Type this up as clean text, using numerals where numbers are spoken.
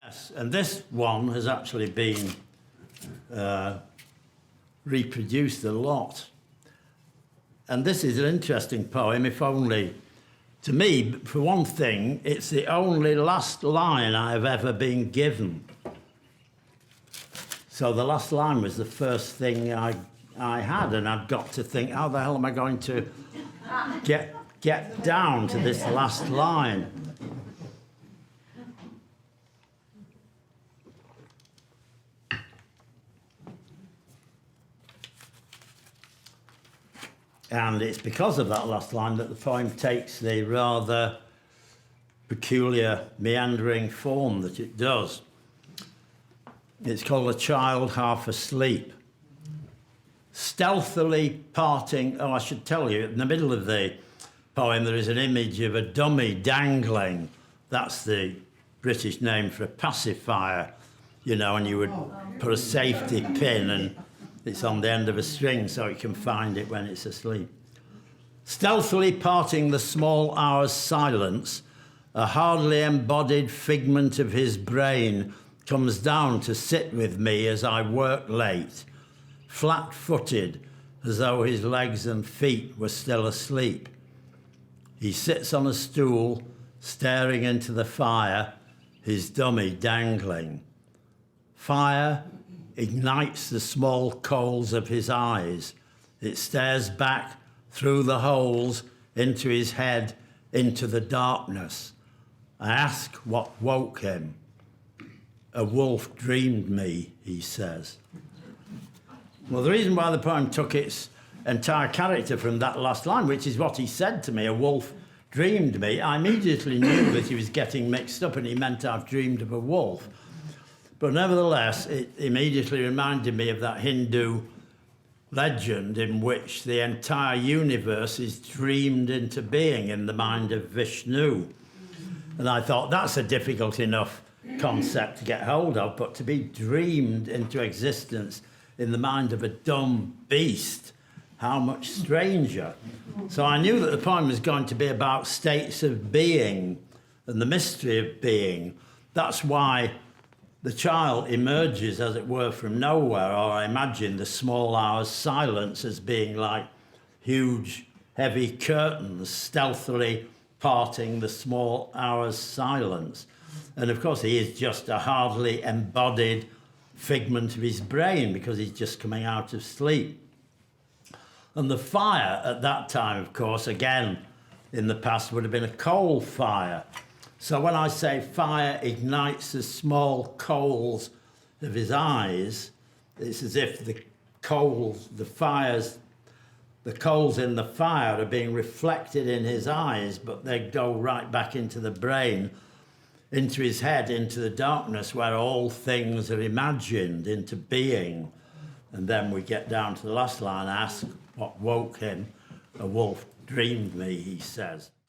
Yes, and this one has actually been reproduced a lot. And this is an interesting poem, if only, to me, for one thing, it's the only last line I have ever been given. So the last line was the first thing I had, and I've got to think, how the hell am I going to get down to this last line? And it's because of that last line that the poem takes the rather peculiar, meandering form that it does. It's called A Child Half Asleep. Stealthily parting, I should tell you, in the middle of the poem there is an image of a dummy dangling. That's the British name for a pacifier, you know, and you would put a safety pin and it's on the end of a string so it can find it when it's asleep. Stealthily parting the small hour's silence, a hardly embodied figment of his brain comes down to sit with me as I work late, flat-footed, as though his legs and feet were still asleep. He sits on a stool, staring into the fire, his dummy dangling. Fire ignites the small coals of his eyes. It stares back through the holes into his head, into the darkness. I ask what woke him. A wolf dreamed me, he says. Well, the reason why the poem took its entire character from that last line, which is what he said to me, a wolf dreamed me, I immediately knew that he was getting mixed up and he meant I've dreamed of a wolf. But nevertheless, it immediately reminded me of that Hindu legend in which the entire universe is dreamed into being in the mind of Vishnu. And I thought, that's a difficult enough concept to get hold of, but to be dreamed into existence in the mind of a dumb beast, how much stranger. So I knew that the poem was going to be about states of being and the mystery of being. That's why the child emerges, as it were, from nowhere, or I imagine the small hour's silence as being like huge, heavy curtains stealthily parting the small hour's silence. And of course, he is just a hardly embodied figment of his brain because he's just coming out of sleep. And the fire at that time, of course, again, in the past would have been a coal fire. So when I say fire ignites the small coals of his eyes, it's as if the coals in the fire are being reflected in his eyes, but they go right back into the brain, into his head, into the darkness where all things are imagined into being. And then we get down to the last line, ask what woke him. A wolf dreamed me, he says.